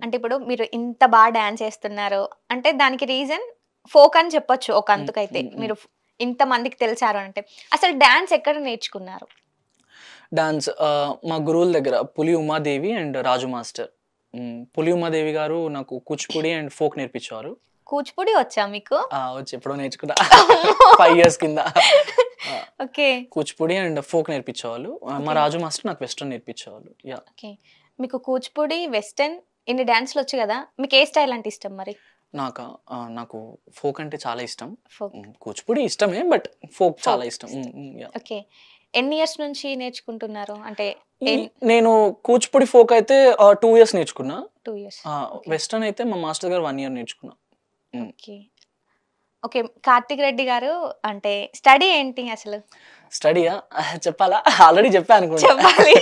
అంటే ఇప్పుడు మీరు ఇంత బాగా డాన్స్ చేస్తున్నారు అంటే దానికి రీజన్ ఫోక్ అని చెప్పొచ్చు ఒక అంతుకైతే. మీరు ఇంత మందికి తెలిసారు అంటే. అసలు డాన్స్ ఎక్కడ నేర్చుకున్నారు? డాన్స్ మా గురువుల దగ్గర పులి ఉమాదేవి అండ్ రాజు మాస్టర్. పులి ఉమాదేవి గారు నాకు కూచిపూడి అండ్ ఫోక్ నేర్పించేవారు. కూచిపూడి వచ్చా మీకు? వచ్చి ఎప్పుడో నేర్చుకున్నా 5 ఇయర్స్ కింద. ఓకే. కూచిపూడి అండ్ ఫోక్ నేర్పించేవాళ్ళు. మా రాజు మాస్టర్ నాకు వెస్టర్న్ నేర్పించేవాళ్ళు. యాహ్! ఓకే. మీకు కూచిపూడి, వెస్టర్న్ ఇన్ని డాన్స్‌లు వచ్చు గదా! మీకు ఏ స్టైల్ అంటే ఇష్టం మరి? నాకు ఫోక్ అంటే చాలా ఇష్టం. ఫోక్. కూచిపూడి ఇష్టమే బట్ ఫోక్ చాలా ఇష్టం. యాహ్! ఓకే. ఎన్ని ఇయర్స్ నుంచి నేర్చుకుంటున్నారు? అంటే నేను కూచిపూడి ఫోక్ అయితే 2 ఇయర్స్ నేర్చుకున్నా. 2 ఇయర్స్. వెస్టర్న్ అయితే మా మాస్టర్ గారు 1 ఇయర్ నేర్చుకున్నా. ఓకే. ఓకే. కార్తిక్ రెడ్డి గారు అంటే స్టడీ ఏంటి అసలు? స్టడీయా? చెప్పాలా? ఆల్రెడీ చెప్పా అనుకుంటా. చెప్పాలి.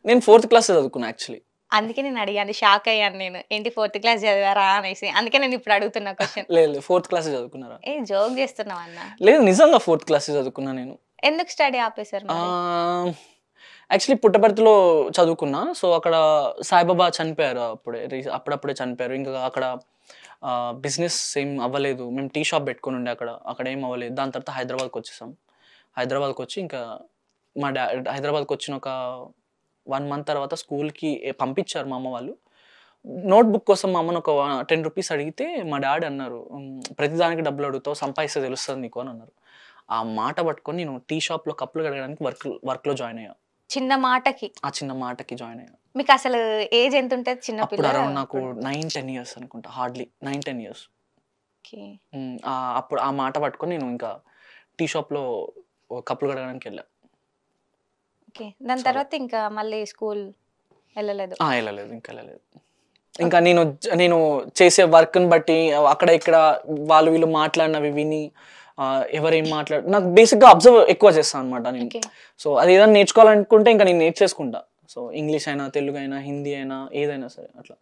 నేను 4థ్ క్లాస్ చదువుకున్నా యాక్చువల్లీ. అందుకే నేను అడిగాను. షాక్ అయ్యాను నేను. ఏంటి 4థ్ క్లాస్ చదివారా అనేసి. అందుకే నేను ఇప్పుడు అడుగుతున్నా క్వెషన్. లేదు 4థ్ క్లాసే చదువుకున్నారా? ఏ జోక్ చేస్తున్నావా అన్న? లేదు నిజంగా 4థ్ క్లాసే చదువుకున్నా నేను. ఎందుకు స్టడీ ఆపేశారు మరి? యాక్చువల్లీ పుట్టపర్తిలో చదువుకున్నా. సో అక్కడ సాయిబాబా చనిపోయారు అప్పుడప్పుడే చనిపోయారు. ఇంకా అక్కడ బిజినెస్ ఏం అవ్వలేదు. మేము టీ షాప్ పెట్టుకొని ఉండే అక్కడ ఏం అవ్వలేదు. దాని తర్వాత హైదరాబాద్కి వచ్చేసాం. హైదరాబాద్కి వచ్చి ఇంకా మా హైదరాబాద్కి వచ్చిన ఒక 1 మంత్ తర్వాత స్కూల్కి పంపించారు మా అమ్మ వాళ్ళు. నోట్బుక్ కోసం మా అమ్మను ఒక 10 రూపీస్ అడిగితే మా డాడీ అన్నారు, ప్రతిదానికి డబ్బులు అడుగుతావు, సంపాదిస్తే తెలుస్తుంది నీకు అని అన్నారు. ఆ మాట పట్టుకొని నేను టీ షాప్లో కప్పులు కడగడానికి వర్క్లో జాయిన్ అయ్యా. చిన్న మాటకి? ఆ చిన్న మాటకి జాయిన్ అయ్యా. మీకు అసలు ఏజ్ ఎంత ఉంటుంది చిన్న అప్పుడు అరౌండ్ నాకు 9-10 ఇయర్స్ అనుకుంటా. Hardly 9-10 years. అప్పుడు ఆ మాట పట్టుకొని నేను ఇంకా టీ షాప్లో కప్పులు కడగడానికి వెళ్ళా. ఓకే. దాని తర్వాత ఇంకా మళ్ళీ స్కూల్ వెళ్ళలేదు? వెళ్ళలేదు, ఇంకా వెళ్ళలేదు. ఇంకా నేను చేసే వర్క్ని బట్టి అక్కడ ఇక్కడ వాళ్ళు వీళ్ళు మాట్లాడినవి విని ఎవరేం నాకు బేసిక్గా అబ్జర్వ్ ఎక్కువ చేస్తాను అనమాట నేను. సో అది ఏదైనా నేర్చుకోవాలనుకుంటే ఇంకా నేను నేర్చేసుకుంటా. సో ఇంగ్లీష్ అయినా, తెలుగు అయినా, హిందీ అయినా, ఏదైనా సరే అట్లా.